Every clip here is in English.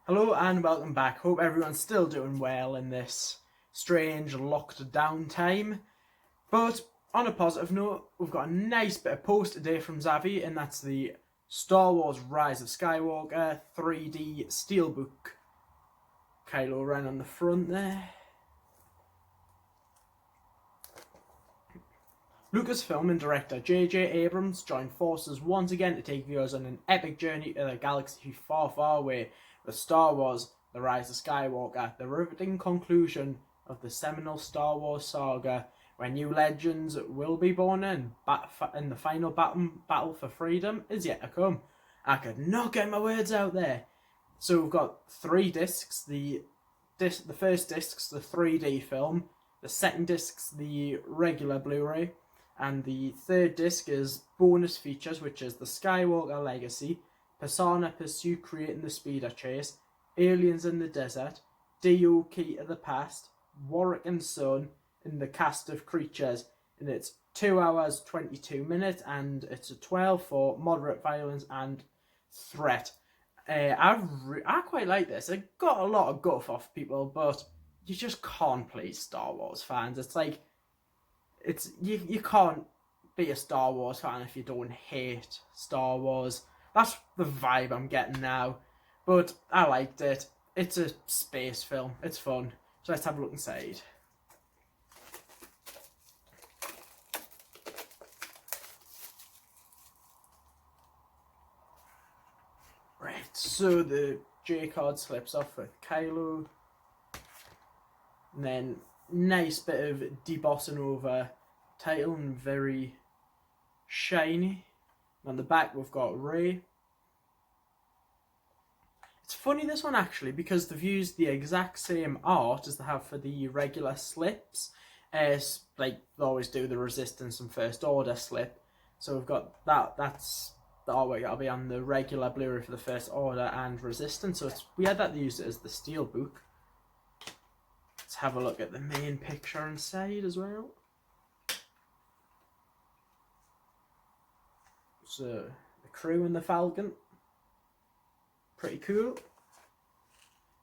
Hello and welcome back. Hope everyone's still doing well in this strange locked down time. But on a positive note, we've got a nice bit of post today from Zavvi, and that's the Star Wars Rise of Skywalker 3D Steelbook. Kylo Ren on the front there. Lucasfilm and director J.J. Abrams joined forces once again to take viewers on an epic journey to a galaxy far, far away with Star Wars The Rise of Skywalker, the riveting conclusion of the seminal Star Wars saga, where new legends will be born and the final battle for freedom is yet to come. I could not get my words out there. So we've got 3 discs. The first disc's the 3D film, the second disc's the regular Blu-ray, and the third disc is bonus features, which is the Skywalker Legacy, Persona Pursuit Creating the Speeder Chase, Aliens in the Desert, D.O. Key to the Past, Warwick and Son, and the cast of creatures. And it's 2 hours 22 minutes, and it's a 12 for moderate violence and threat. I quite like this. It got a lot of guff off people, but you just can't please Star Wars fans. It's like, you can't be a Star Wars fan if you don't hate Star Wars. That's the vibe I'm getting now. But I liked it. It's a space film. It's fun. So let's have a look inside. Right, so the J card slips off with Kylo. And then nice bit of debossing over title and very shiny. On the back we've got Rey. It's funny this one actually because they've used the exact same art as they have for the regular slips. Like they always do the Resistance and First Order slip. So we've got that's the artwork that'll be on the regular Blu-ray for the First Order and Resistance. So it's weird that they used it as the Steelbook. Let's have a look at the main picture inside as well. So the crew in the Falcon, pretty cool.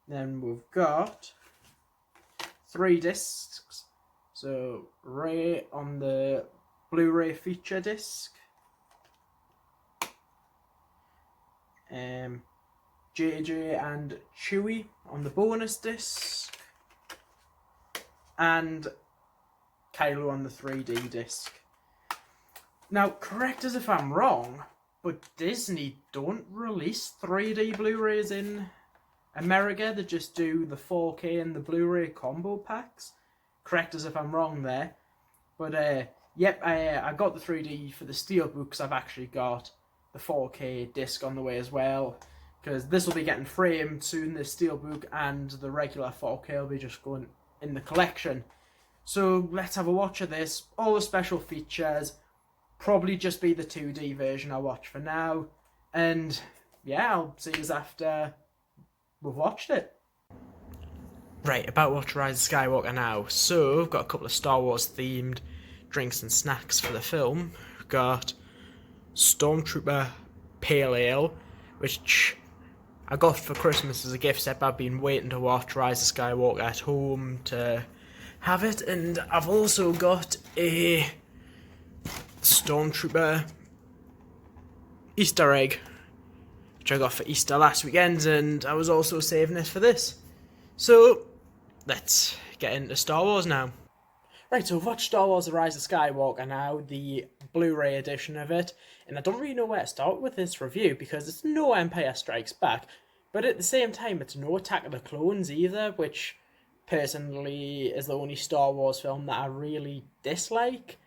Then we've got 3 discs. So Rey on the Blu-ray feature disc, JJ and Chewie on the bonus disc, and Kylo on the 3D disc. Now, correct us if I'm wrong, but Disney don't release 3D Blu-rays in America. They just do the 4K and the Blu-ray combo packs. Correct us if I'm wrong there. But, yep, I got the 3D for the Steelbook because I've actually got the 4K disc on the way as well. Because this will be getting framed soon, the Steelbook, and the regular 4K will be just going in the collection. So let's have a watch of this. All the special features. Probably just be the 2D version I watch for now. And yeah, I'll see you after we've watched it. Right, about to watch Rise of Skywalker now. So, we've got a couple of Star Wars themed drinks and snacks for the film. We've got Stormtrooper Pale Ale, which I got for Christmas as a gift set, but I've been waiting to watch Rise of Skywalker at home to have it. And I've also got a Stormtrooper Easter egg, which I got for Easter last weekend, and I was also saving it for this. So, let's get into Star Wars now. Right, so I've watched Star Wars The Rise of Skywalker now, the Blu-ray edition of it, and I don't really know where to start with this review, because it's no Empire Strikes Back, but at the same time it's no Attack of the Clones either, which personally is the only Star Wars film that I really dislike.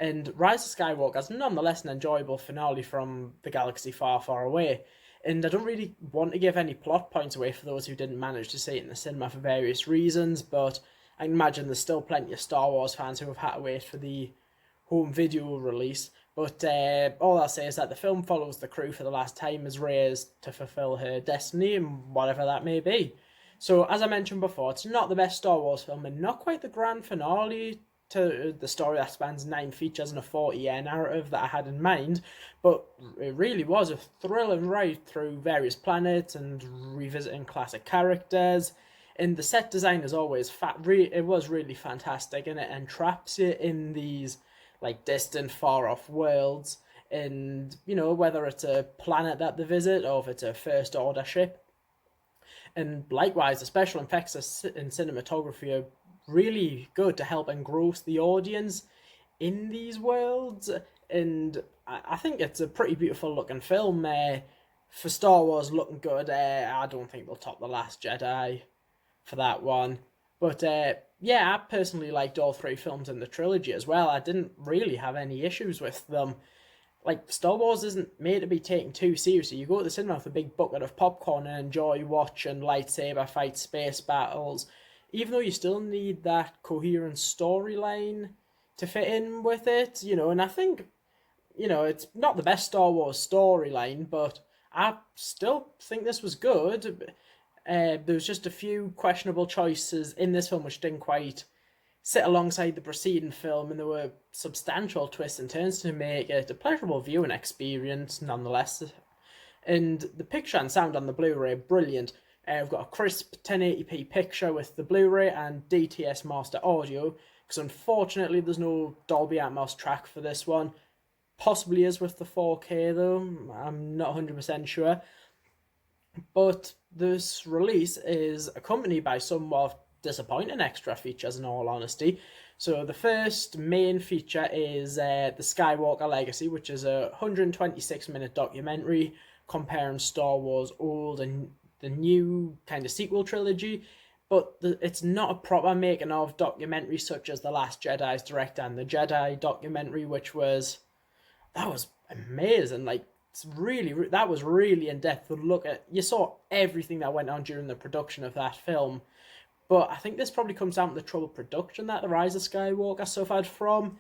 And Rise of Skywalker is nonetheless an enjoyable finale from the galaxy far, far away. And I don't really want to give any plot points away for those who didn't manage to see it in the cinema for various reasons, but I can imagine there's still plenty of Star Wars fans who have had to wait for the home video release. But all I'll say is that the film follows the crew for the last time as Rey is to fulfill her destiny, and whatever that may be. So, as I mentioned before, it's not the best Star Wars film, and not quite the grand finale to the story that spans 9 features and a 40-year narrative that I had in mind, but it really was a thrilling ride through various planets and revisiting classic characters. And the set design is always it was really fantastic, and it entraps you in these like distant, far off worlds. And whether it's a planet that they visit or if it's a first order ship. And likewise, the special effects and cinematography are really good to help engross the audience in these worlds. And I think it's a pretty beautiful looking film. For Star Wars looking good, I don't think they'll top The Last Jedi for that one. But yeah, I personally liked all 3 films in the trilogy as well. I didn't really have any issues with them. Like, Star Wars isn't made to be taken too seriously. You go to the cinema with a big bucket of popcorn and enjoy watching lightsaber fights, space battles, even though you still need that coherent storyline to fit in with it, and I think, it's not the best Star Wars storyline, but I still think this was good. There was just a few questionable choices in this film which didn't quite sit alongside the preceding film, and there were substantial twists and turns to make it a pleasurable viewing experience nonetheless. And the picture and sound on the Blu-ray are brilliant. We've got a crisp 1080p picture with the Blu-ray and DTS Master Audio, because unfortunately there's no Dolby Atmos track for this one. Possibly is with the 4K though, I'm not 100% sure. But this release is accompanied by somewhat disappointing extra features, in all honesty. So the first main feature is the Skywalker Legacy, which is a 126-minute documentary comparing Star Wars old and the new kind of sequel trilogy, but it's not a proper making of documentary such as The Last Jedi's Direct and the Jedi documentary, which was amazing. Like, that was really in depth to look at. You saw everything that went on during the production of that film. But I think this probably comes down to the troubled production that The Rise of Skywalker suffered from.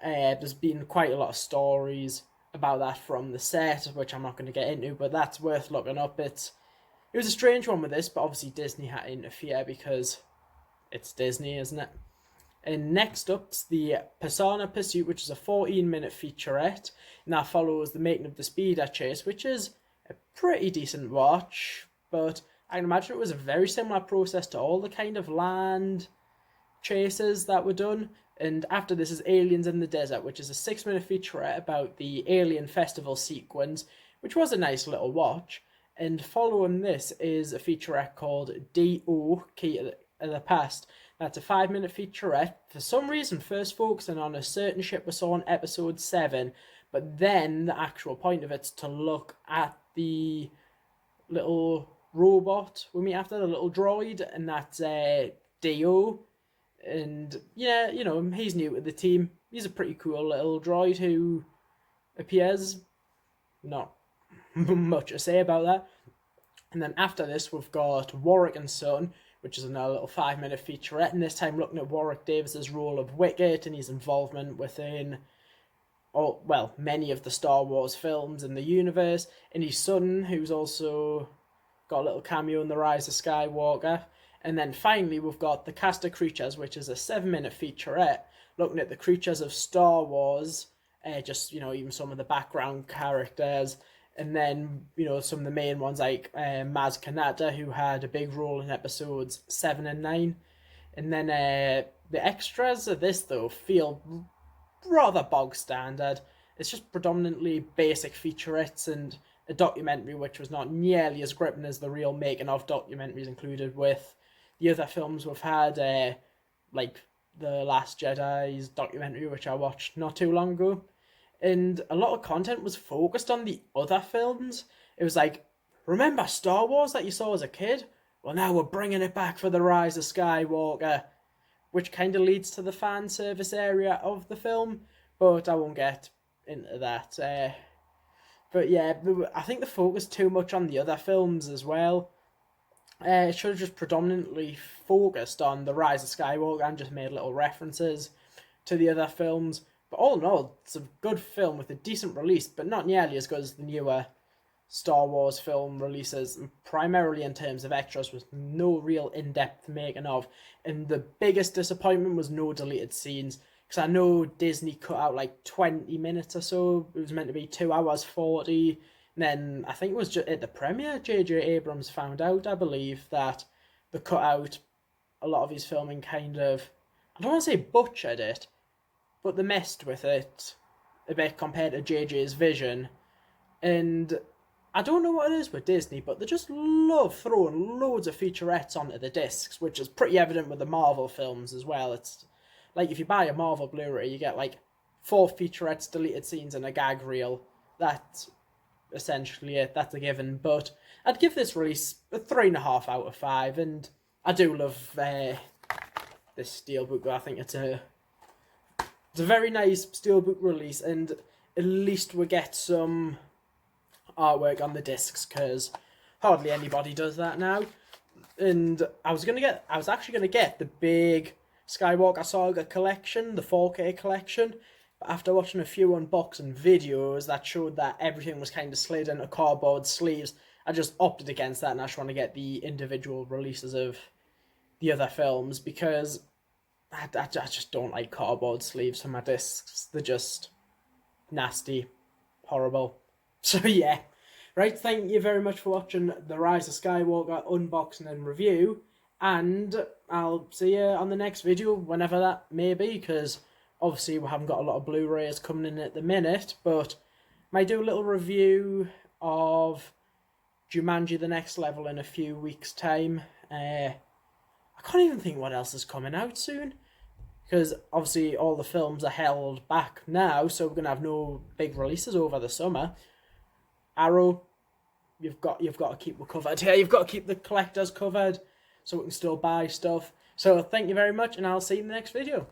There's been quite a lot of stories about that from the set, which I'm not going to get into, but that's worth looking up. It was a strange one with this, but obviously Disney had to interfere because it's Disney, isn't it? And next up's the Persona Pursuit, which is a 14-minute featurette, and that follows the making of the speeder chase, which is a pretty decent watch, but I can imagine it was a very similar process to all the kind of land chases that were done. And after this is Aliens in the Desert, which is a 6-minute featurette about the Alien Festival sequence, which was a nice little watch. And following this is a featurette called D.O. Key to the Past. That's a 5-minute featurette, for some reason first focusing on a certain ship we saw in episode 7, but then the actual point of it's to look at the little robot we meet after, the little droid, and that's D.O. And yeah, he's new to the team. He's a pretty cool little droid who appears. Not much to say about that. And then after this, we've got Warwick and Son, which is another little 5-minute featurette, and this time looking at Warwick Davis's role of Wicket and his involvement within, many of the Star Wars films in the universe, and his son, who's also got a little cameo in The Rise of Skywalker. And then finally, we've got The Cast of Creatures, which is a 7-minute featurette looking at the creatures of Star Wars, even some of the background characters, and then, some of the main ones like Maz Kanata, who had a big role in episodes 7 and 9. And then the extras of this, though, feel rather bog standard. It's just predominantly basic featurettes and a documentary which was not nearly as gripping as the real making of documentaries included with the other films we've had, like The Last Jedi's documentary, which I watched not too long ago. And a lot of content was focused on the other films. It was like, remember Star Wars that you saw as a kid? Well, now we're bringing it back for The Rise of Skywalker, which kind of leads to the fan service area of the film, but I won't get into that. But yeah, I think the focus too much on the other films as well. It should have just predominantly focused on The Rise of Skywalker and just made little references to the other films. But all in all, it's a good film with a decent release, but not nearly as good as the newer Star Wars film releases, primarily in terms of extras, with no real in-depth making of. And the biggest disappointment was no deleted scenes. Because I know Disney cut out like 20 minutes or so. It was meant to be 2 hours 40. And then I think it was just at the premiere, J.J. Abrams found out, I believe, that the cut out a lot of his filming kind of, I don't want to say butchered it, but they messed with it a bit compared to JJ's vision. And I don't know what it is with Disney, but they just love throwing loads of featurettes onto the discs, which is pretty evident with the Marvel films as well. It's like if you buy a Marvel Blu-ray, you get like 4 featurettes, deleted scenes, and a gag reel. That's essentially it. That's a given. But I'd give this release a 3.5 out of 5, and I do love this Steelbook. I think it's a very nice Steelbook release, and at least we get some artwork on the discs, because hardly anybody does that now. And I was actually gonna get the big Skywalker Saga collection, the 4K collection, but after watching a few unboxing videos that showed that everything was kind of slid into cardboard sleeves, I just opted against that, and I just want to get the individual releases of the other films, because I just don't like cardboard sleeves for my discs. They're just nasty, horrible. So yeah, right, thank you very much for watching the Rise of Skywalker unboxing and review, and I'll see you on the next video, whenever that may be, because obviously we haven't got a lot of Blu-rays coming in at the minute, but might do a little review of Jumanji The Next Level in a few weeks' time. I can't even think what else is coming out soon, because obviously all the films are held back now, so we're going to have no big releases over the summer. Arrow, you've got to keep it covered here. You've got to keep the collectors covered so we can still buy stuff. So thank you very much, and I'll see you in the next video.